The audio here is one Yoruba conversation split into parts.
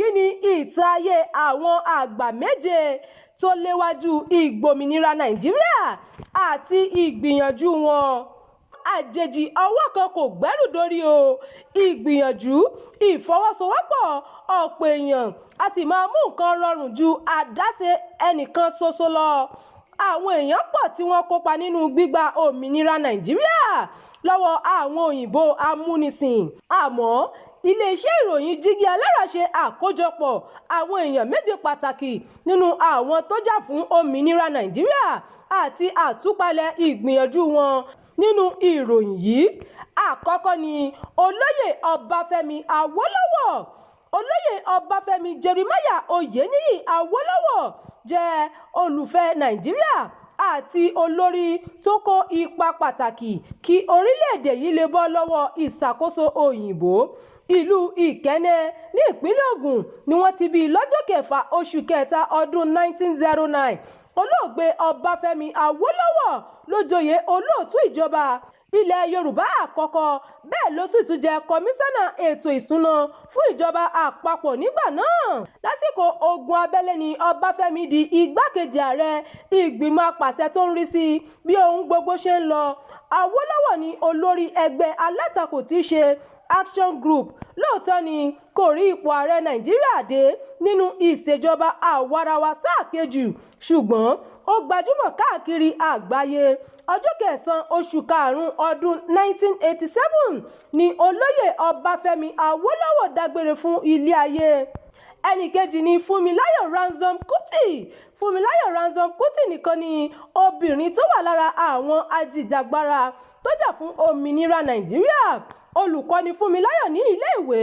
èyí ni ìtàn ayé àwọn àgbà méje tó léwájú ìgbòmìnira Nàìjíríà àti ìgbìyànjú wọn. Àjèjì ọwọ́ kan kò gbẹ́rù dórí o. Ìgbìyànjú, ìfọwọ́sowọ́pọ̀ ọ̀pọ̀ èèyàn a sì máa mú nǹkan rọrùn ju àdáṣe ẹnìkan ṣoṣo lọ. Àwọn èèyàn pọ̀ tí wọ́n kópa nínú gbígba òmìnira Nàìjíríà lọ́wọ́ àwọn òyìnbó amúnisìn. Àmọ́ iléeṣẹ́ ìròyìn Jígí Alára ṣe àkójọpọ̀ àwọn èèyàn méje pàtàkì nínú àwọn tó jà fún òmìnira Nàìjíríà àti àtúpalẹ̀ ìgbìyànjú wọn nínú ìròyìn yìí. Àkọ́kọ́ ni olóyè Ọbáfẹ́mi Awólọ́wọ̀. Olóyè Ọbáfẹ́mi Jeremiah Oyèníyì Awólọ́wọ̀ jẹ́ olùfẹ́ Nàìjíríà àti olórí tó kó ipa pàtàkì kí orílẹ̀-èdè yìí lè bọ́ lọ́wọ́ ìṣàkóso òyìnbó. Ìlú Ìkẹ́nnẹ́ ní ìpínlẹ̀ Ògùn ni wọ́n ti bí lọ́jọ́ kẹfà oṣù kẹta ọdún 1909. Olóògbé Ọbáfẹ́mi Awólọ́wọ̀ ló joyè olóòtú ìjọba ilẹ̀ Yorùbá àkọ́kọ́, bẹ́ẹ̀ ló sì tún jẹ́ kọmíṣánná ètò ìṣúná fún ìjọba àpapọ̀ nígbà náà. Lásìkò ogun abẹ́lé ni Ọbáfẹ́mi di igbákejì ààrẹ ìgbìmọ̀ apàṣẹ tó ń rí sí bí ohun gbogbo ṣe ń lọ. Awólọ́wọ̀ ni olórí ẹgbẹ́ alátakò tí í ṣe Action Group. Lóòótọ́ ni kò rí ipò ààrẹ Nàìjíríà dé nínú ìṣèjọba àwarawa sáà kejì, ṣùgbọ́n ó gbajúmọ̀ káàkiri àgbáyé. Ọjọ́ kẹsàn-án oṣù karùn-ún ọdún 1987 ni olóyè Ọbáfẹ́mi Awólọ́wọ̀ dágbére fún ilé ayé. Ẹnìkejì ni Fúnmiláyọ̀ Ransome Kuti. Fúnmiláyọ̀ Ransome Kuti nìkan ni obìnrin tó wà lára àwọn ajìjàgbara tó jà fún òmìnira Nàìjíríà. Olùkọ́ ni Fúnmiláyọ̀ ní ilé-ìwé,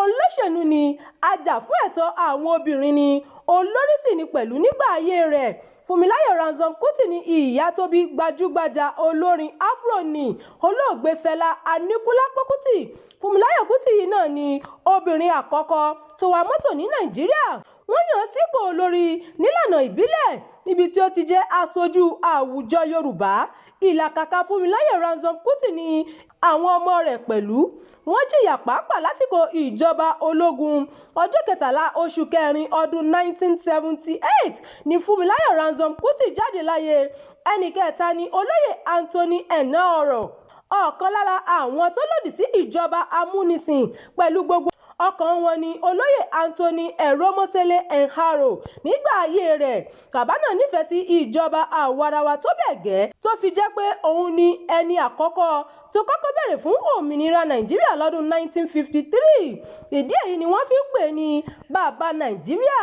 olóṣèlú ni, ajàfún ẹ̀tọ́ àwọn obìnrin ni, olórí sì ni pẹ̀lú nígbà ayé rẹ̀. Fúnmiláyọ̀ Ransome Kuti ni ìyá tó bí gbajúgbajà olórin Afro ni olóògbé Fẹlá Aníkúlápó Kuti. Fúnmiláyọ̀ Kuti yìí náà ni obìnrin àkọ́kọ́ tó wa mọ́tò ní Nàìjíríà. Wọ́n yàn án sípò olórí nílànà ìbílẹ̀ níbi tí ó ti jẹ́ aṣojú àwùjọ Yorùbá. Ìlàkàkà Fúnmiláyọ̀ Ransome Kuti ni àwọn ọmọ rẹ̀ pẹ̀lú. Wọ́n jìyà pàápàá lásìkò ìjọba ológun. Ọjọ́ kẹtàlá oṣù kẹrin ọdún 1978 ni Fúnmiláyọ̀ Ransome Kuti jáde láyé. Ẹnì kẹta ni olóyè Anthony Enahoro, ọ̀kan lára àwọn tó lòdì sí ìjọba amúnisìn pẹ̀lú gbogbo ọkàn wọn ni olóyè Anthony Eromosele Enahoro. Nígbà ayé rẹ̀, bàbá náà nífẹ̀ẹ́ sí ìjọba àwarawa tó bẹ́ẹ̀ gẹ́ tó fi jẹ́ pé òun ni ẹni àkọ́kọ́ tó kọ́kọ́ bẹ̀rẹ̀ fún òmìnira Nàìjíríà lọ́dún 1953. Ìdí èyí ni wọ́n fi ń pè ní bàbá Nàìjíríà.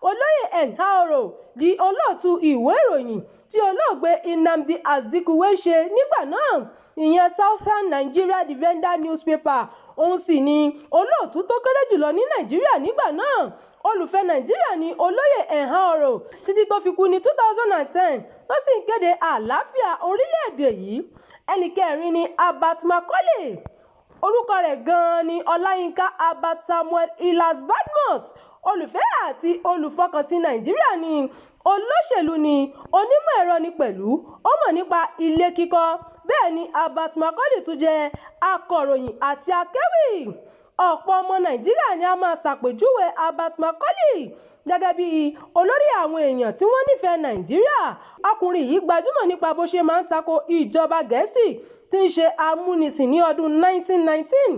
Olóyè Enahoro di olóòtú ìwé ìròyìn tí olóògbé Nnamdi Azikiwe ṣe nígbà náà, ìyẹn Southern Nigeria Defender newspaper. Òun sì ni olóòtú tó kéré jùlọ ní Nàìjíríà nígbà náà. Olùfẹ́ Nàìjíríà ni olóyè Enahoro títí tó fi kú ní 2010. Ló sì ń kéde àlàáfíà orílẹ̀-èdè yìí. Ẹnì kẹrin ni Abat Macaulay. Orúkọ rẹ̀ gan-an ni Ọláyínká Abat Samuel Ilas Badmus. Olùfẹ́ àti olùfọkànsìn Nàìjíríà ni, olóṣèlú ni, onímọ̀ ẹ̀rọ ni pẹ̀lú, ó mọ̀ nípa ilé kíkọ́. Bẹ́ẹ̀ ni Abat Macaulay tún jẹ́ akọ̀ròyìn àti akéwì. Ọ̀pọ̀ ọmọ Nàìjíríà ni a máa ṣàpèjúwe Abat Macaulay gẹ́gẹ́ bí olórí àwọn èèyàn tí wọ́n nífẹ̀ẹ́ Nàìjíríà. Ọkùnrin yìí gbajúmọ̀ nípa bó ṣe máa ń tako ìjọba Gẹ̀ẹ́sì tí ń ṣe amúnisìn ní ọdún 1919.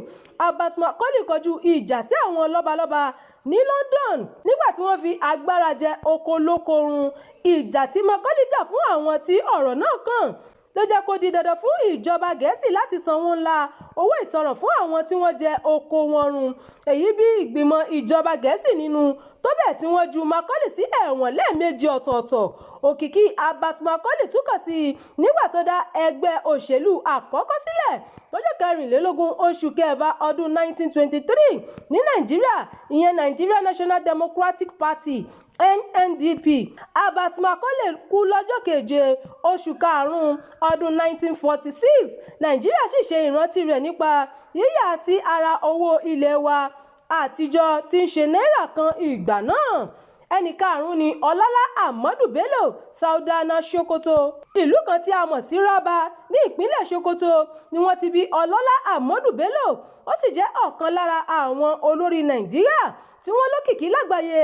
Abat Macaulay kọjú ìjà sí àwọn lọ́balọ́ba ní London nígbà tí wọ́n fi agbára jẹ oko lóko run. Ìjà tí Macaulay jà fún àwọn tí ọ̀rọ̀ náà kàn ló jẹ́ kó di dandan fún ìjọba Gẹ̀ẹ́sì láti sanwó ńlá owó ìtanràn fún àwọn tí wọ́n jẹ oko wọn run. Èyí bí ìgbìmọ̀ ìjọba Gẹ̀ẹ́sì nínú, tó bẹ́ẹ̀ tí wọ́n ju Macaulay sí ẹ̀wọ̀n lẹ́ẹ̀mejì ọ̀tọ̀ọ̀tọ̀. Òkìkí Abat Macaulay túkọ̀ sí i nígbà tó dá ẹgbẹ́ òṣèlú àkọ́kọ́ sílẹ̀ lọ́jọ́ 24 oṣù kẹfà ọdún 1923 ní Nàìjíríà, ìyẹn Nigeria National Democratic Party NNDP. Abat Macaulay kú lọ́jọ́ keje oṣù karùn-ún ọdún 1946. Nàìjíríà sì ṣe ìrántí rẹ̀ nípa yíyà sí ara owó ilé wa àtijọ́ tí ń ṣe náírà kan ìgbà náà. ẹnì karùn-ún ni ọlọ́lá ahmadu bello saudana sokoto. ìlú kan tí a mọ̀ sí rábà ní ìpínlẹ̀ sokoto ni wọ́n ti bí ọlọ́lá ahmadu bello. ó sì jẹ́ ọ̀kan lára àwọn olórí nàìjíríà tí wọ́n lókìkí lágbàáyé.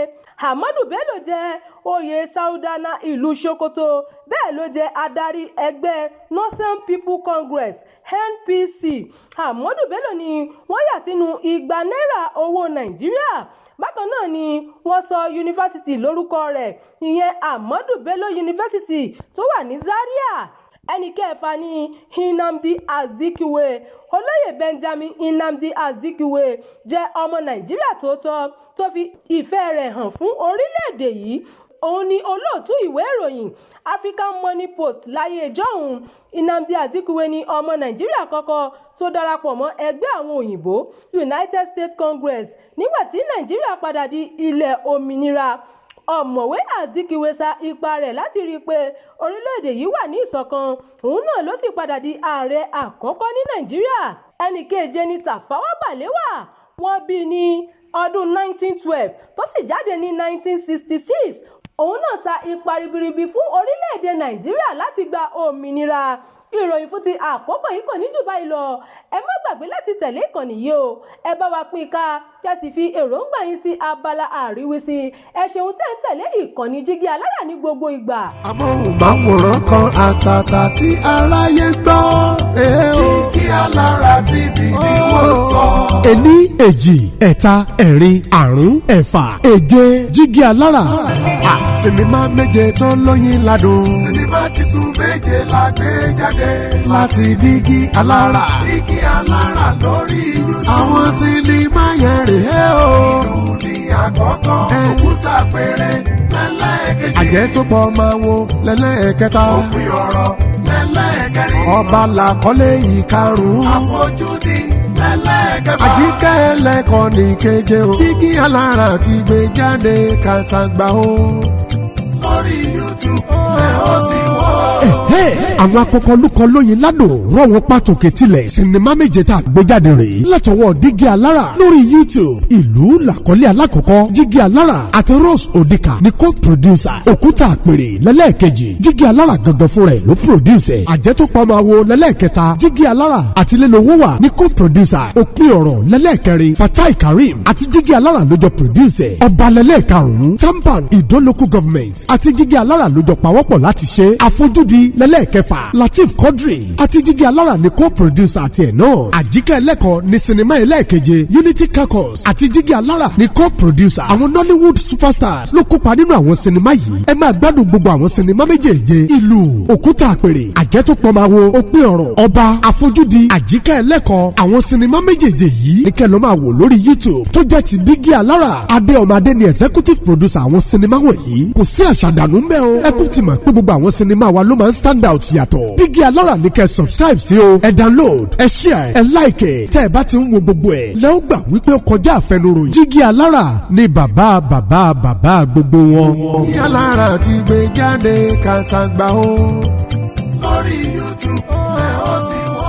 ahmadu bello jẹ́ oyè saudana ìlú sokoto, bẹ́ẹ̀ ló jẹ́ adarí ẹgbẹ́ northern people congress npc. ahmadu bello ni wọ́n yà sínú igba náírà owó nàìjíríà. bákan náà ni wọ́n sọ yunifásitì lórúkọ rẹ̀, ìyẹn ahmadu bello yunifásitì tó wà ní zaria. ẹnì kẹfà ni nnamdi azikiwe. olóyè benjamin nnamdi azikiwe jẹ́ ọmọ nàìjíríà tòótọ́ tó fi ìfẹ́ rẹ̀ hàn fún orílẹ̀-èdè yìí. òun ni olóòtú ìwé ìròyìn african money post láyé ìjọ́hun. nnamdi azikiwe ni ọmọ nàìjíríà àkọ́kọ́ tó darapọ̀ mọ́ ẹgbẹ́ àwọn òyìnbó united states congress nígbà tí nàìjíríà padà di ilẹ̀ òmìnira. ọ̀mọ̀wé azikiwe sa ipá rẹ̀ láti rí i pé orílẹ̀-èdè yìí wà ní ìṣọ̀kan. òun náà ló sì padà di ààrẹ àkọ́kọ́ ní nàìjíríà. ẹnì keje ni tafawa balewa. wọ́n bí ní ọdún 1912 tó sì jáde ní 1966. òun náà sa ipa ribiribi fún orílẹ̀-èdè nàìjíríà láti gba òmìnira. ìròyìn fún ti àkókò yìí kò ní jù báyìí lọ. ẹ má gbàgbé láti tẹ̀lé ìkànnì yìí o. ẹ bá wa pín ká kí a sì fi èròǹgbà yín sí abala àríwísí. ẹ ṣeun tẹ́ ń tẹ̀lé ìkànnì Jígí Alára ní gbogbo ìgbà. amóhùnmáwòrán kan àtàtà tí aráyé gbọ́. Jígí Alára TV ni wọ́n sọ. ení èjì ẹ̀ta ẹ̀rin àrún ẹ̀fà èje Jígí Alára. sinimá méje tó lóyin ládùn. sinimá titun méje la gbé jáde. láti Jígí Alára. Jígí Alára lórí YouTube. àwọn sinimá yẹn rèé o. ìlú ní àkọ́kọ́. òkúta péré lẹ́lẹ́kejì. àjẹ́ tó pọ̀ máa wo lẹ́lẹ́kẹta. òpin ọ̀rọ̀ lẹ́lẹ́kẹrin. ọba làkọ́lé ìkarùn-ún. àfojúdi lẹ́lẹ́kẹfà. àjíkẹ́ ẹlẹ́kọ̀ọ́ ní keje o. Jígí Alára ti gbé jáde kàṣàgbà o. lórí YouTube ẹ ó ti wò. àwọn akọkọlùkọ lóyin ládùn rán wọn pàtòkè tilẹ̀ sinimá méje tá a gbé jáde rèé látọwọ́ Jígí Alára lórí YouTube. ìlú làkọ́lé alákọ̀ọ́kọ́ Jígí Alára àti Rose Odika ní co-producer. òkúta àpèrè lẹ́lẹ́ẹ̀kejì Jígí Alára gangan fúnra ẹ̀ ló producer. àjẹtòpamọ́wò lẹ́lẹ́ẹ̀kẹta Jígí Alára àti Lẹ́lọ́wọ́wà ní co-producer. òpin ọ̀rọ̀ lẹ́lẹ́ẹ̀kẹrin Fatai Karim àti Jígí Alára ló jọ producer. ọba lẹ́lẹ́ẹ̀karùn-ún Tampan Ìdó local government àti Jígí Alára ló jọ pawọ́pọ̀ láti ṣe. àfojúdi lẹ́lẹ́ẹ̀kẹfà Lateef Quadri àti Jígí Alára ní co-producer àti ẹ̀ náà. àjíkẹ́ ẹlẹ́kọ̀ọ́ ní sinimá ẹlẹ́ẹ̀keje Unity Caucus àti Jígí Alára ní co-producer. àwọn Nollywood superstars ló kópa nínú àwọn sinimá yìí. ẹ máa gbádùn gbogbo àwọn sinimá méjèèje ìlú òkúta àpèrè àjẹtòpọ̀máwo òpin ọ̀rọ̀ ọba àfojúdi àjíkẹ́ ẹlẹ́kọ̀ọ́. àwọn sinimá méjèèje yìí ní kẹ́ ló máa wò lórí YouTube tó jẹ́ ti Jígí Alára. adé ọmọ adé ni executive producer àwọn sinimá wọ̀nyí. kò sí àṣàdànù ń bẹ o. ẹ kú ti mọ̀ pé gbogbo àwọn sinimá wa ló máa ń stand out yàtọ̀. Jígí Alára ní kẹ́ subscribe sí o. ẹ download ẹ share ẹ like tẹ́ ẹ bá ti ń wo gbogbo ẹ̀ lẹ́ ó gbà wípé ó kọjá àfẹnuròyìn. Jígí Alára ní bàbá gbogbo wọn. Jígí Alára ti gbé jáde kàṣàgbà o. lórí YouTube ẹ ó ti wò.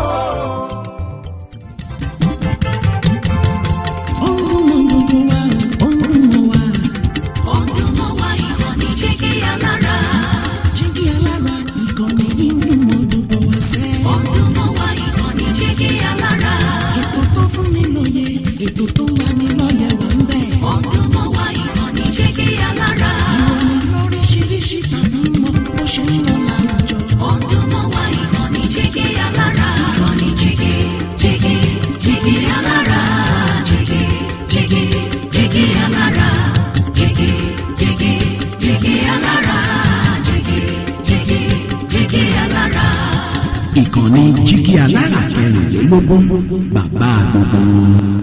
ètò tó wà ní lọ́yẹ̀ wà ń bẹ̀. ọdún mọ́ wá ìkànnì Jígí Alára. ìròyìn lóríṣiríṣi tàbí mọ́ bó ṣe ń lọ láwùjọ. ọdún mọ́ wá ìkànnì Jígí Alára. ìkànnì Jígí Alára. Jígí Alára. Jígí Alára. Jígí Alára. ìkànnì Jígí Alára 24 bàbá gbogbo.